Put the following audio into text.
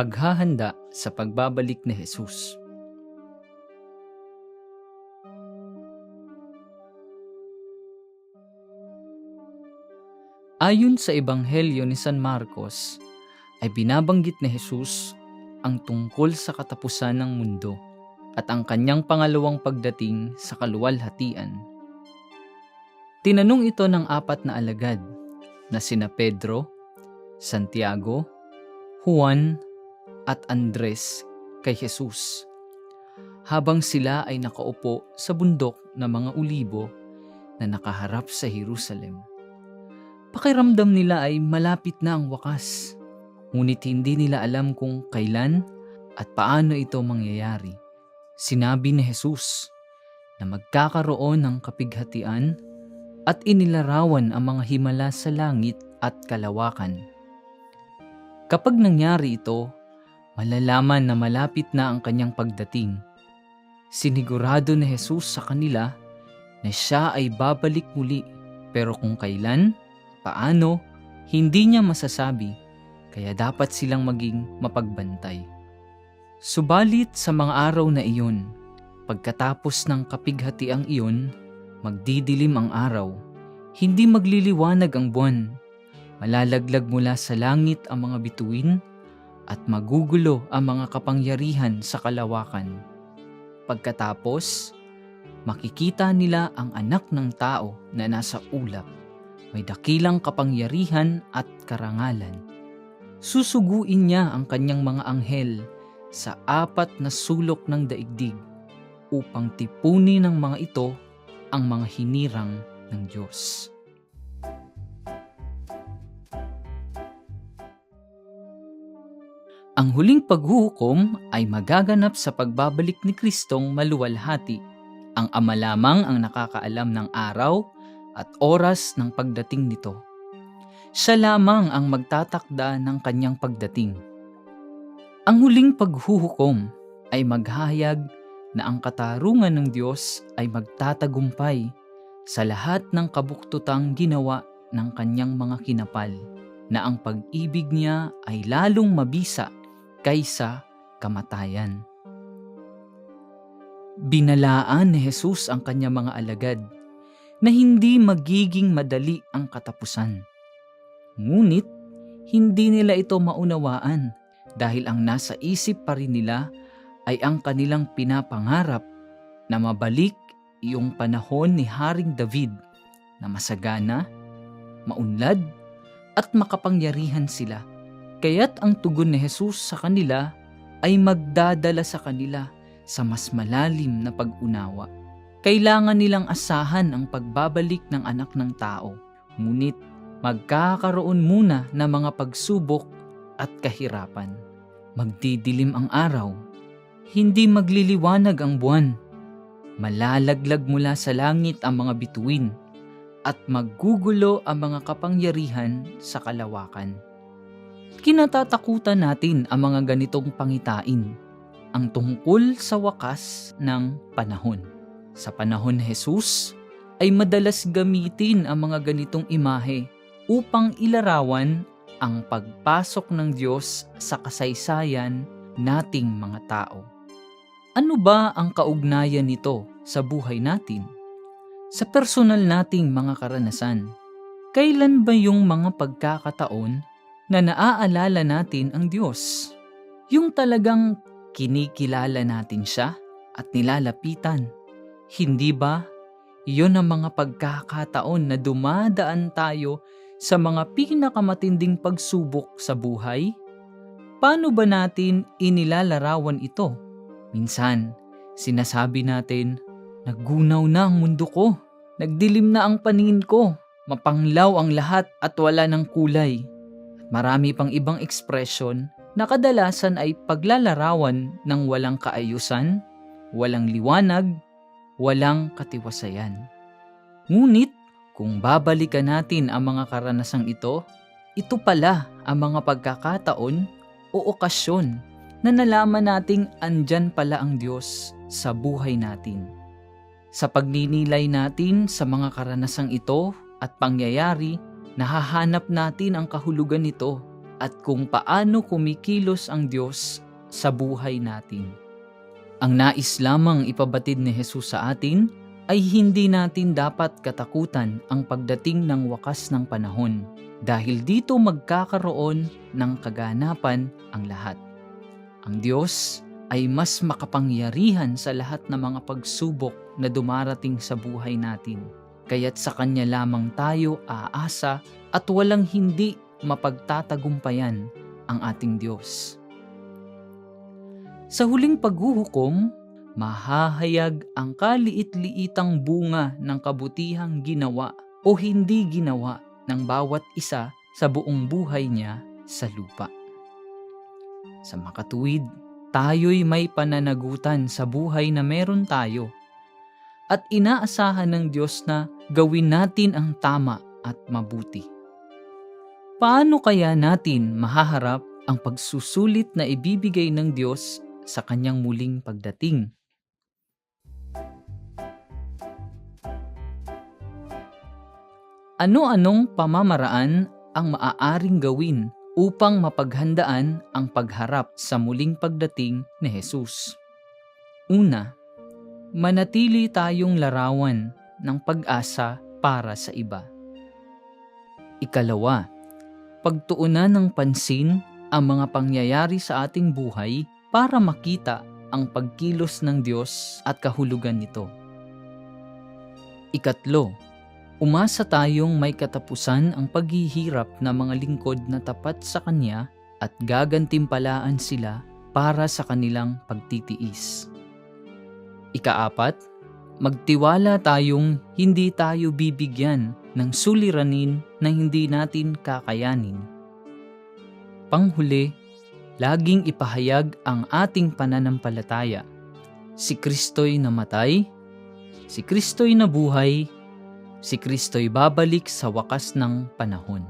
Paghahanda sa pagbabalik ni Jesus. Ayon sa Ebanghelyo ni San Marcos, ay binabanggit ni Jesus ang tungkol sa katapusan ng mundo at ang kanyang pangalawang pagdating sa kaluwalhatian. Tinanong ito ng 4 na alagad na sina Pedro, Santiago, Juan at Andres kay Jesus habang sila ay nakaupo sa bundok na mga ulibo na nakaharap sa Jerusalem. Pakiramdam nila ay malapit na ang wakas, ngunit hindi nila alam kung kailan at paano ito mangyayari. Sinabi ni Jesus na magkakaroon ng kapighatian at inilarawan ang mga himala sa langit at kalawakan. Kapag nangyari ito, malalaman na malapit na ang kanyang pagdating. Sinigurado ni Jesus sa kanila na siya ay babalik muli, pero kung kailan, paano, hindi niya masasabi, kaya dapat silang maging mapagbantay. Subalit sa mga araw na iyon, pagkatapos ng kapighatiang iyon, magdidilim ang araw, hindi magliliwanag ang buwan, malalaglag mula sa langit ang mga bituin, at magugulo ang mga kapangyarihan sa kalawakan. Pagkatapos, makikita nila ang anak ng tao na nasa ulap, may dakilang kapangyarihan at karangalan. Susuguin niya ang kanyang mga anghel sa 4 na sulok ng daigdig upang tipunin ng mga ito ang mga hinirang ng Diyos. Ang huling paghuhukom ay magaganap sa pagbabalik ni Kristong maluwalhati. Ang Ama lamang ang nakakaalam ng araw at oras ng pagdating nito. Siya lamang ang magtatakda ng kanyang pagdating. Ang huling paghuhukom ay maghahayag na ang katarungan ng Diyos ay magtatagumpay sa lahat ng kabuktutang ginawa ng kanyang mga kinapal, na ang pag-ibig niya ay lalong mabisa kaysa kamatayan. Binalaan ni Jesus ang kanyang mga alagad na hindi magiging madali ang katapusan. Ngunit, hindi nila ito maunawaan dahil ang nasa isip pa rin nila ay ang kanilang pinapangarap na mabalik iyong panahon ni Haring David na masagana, maunlad at makapangyarihan sila. Kaya't ang tugon ni Jesus sa kanila ay magdadala sa kanila sa mas malalim na pag-unawa. Kailangan nilang asahan ang pagbabalik ng anak ng tao, ngunit magkakaroon muna ng mga pagsubok at kahirapan. Magdidilim ang araw, hindi magliliwanag ang buwan, malalaglag mula sa langit ang mga bituin, at maggugulo ang mga kapangyarihan sa kalawakan. Kinatatakutan natin ang mga ganitong pangitain, ang tungkol sa wakas ng panahon. Sa panahon ni Jesus, ay madalas gamitin ang mga ganitong imahe upang ilarawan ang pagpasok ng Diyos sa kasaysayan nating mga tao. Ano ba ang kaugnayan nito sa buhay natin? Sa personal nating mga karanasan, kailan ba yung mga pagkakataon na naaalala natin ang Diyos? Yung talagang kinikilala natin siya at nilalapitan. Hindi ba iyon ang mga pagkakataon na dumadaan tayo sa mga pinakamatinding pagsubok sa buhay? Paano ba natin inilalarawan ito? Minsan, sinasabi natin, naggunaw na ang mundo ko, nagdilim na ang paningin ko, mapanglaw ang lahat at wala ng kulay. Marami pang ibang ekspresyon na kadalasan ay paglalarawan ng walang kaayusan, walang liwanag, walang katiwasayan. Ngunit kung babalikan natin ang mga karanasang ito pala ang mga pagkakataon o okasyon na nalaman nating andyan pala ang Diyos sa buhay natin. Sa pagninilay natin sa mga karanasang ito at pangyayari, nahahanap natin ang kahulugan nito at kung paano kumikilos ang Diyos sa buhay natin. Ang nais lamang ipabatid ni Jesus sa atin ay hindi natin dapat katakutan ang pagdating ng wakas ng panahon dahil dito magkakaroon ng kaganapan ang lahat. Ang Diyos ay mas makapangyarihan sa lahat ng mga pagsubok na dumarating sa buhay natin. Kaya't sa Kanya lamang tayo aasa at walang hindi mapagtatagumpayan ang ating Diyos. Sa huling paghuhukom, mahahayag ang kaliit-liitang bunga ng kabutihang ginawa o hindi ginawa ng bawat isa sa buong buhay niya sa lupa. Sa makatuwid, tayo'y may pananagutan sa buhay na meron tayo at inaasahan ng Diyos na gawin natin ang tama at mabuti. Paano kaya natin mahaharap ang pagsusulit na ibibigay ng Diyos sa Kanyang muling pagdating? Ano-anong pamamaraan ang maaaring gawin upang mapaghandaan ang pagharap sa muling pagdating ni Jesus? Una, manatili tayong larawan ng pag-asa para sa iba. Ikalawa, pagtuunan ng pansin ang mga pangyayari sa ating buhay para makita ang pagkilos ng Diyos at kahulugan nito. Ikatlo, umasa tayong may katapusan ang paghihirap ng mga lingkod na tapat sa Kanya at gagantimpalaan sila para sa kanilang pagtitiis. Ikaapat, magtiwala tayong hindi tayo bibigyan ng suliranin na hindi natin kakayanin. Panghuli, laging ipahayag ang ating pananampalataya. Si Kristo'y namatay, si Kristo'y nabuhay, si Kristo'y babalik sa wakas ng panahon.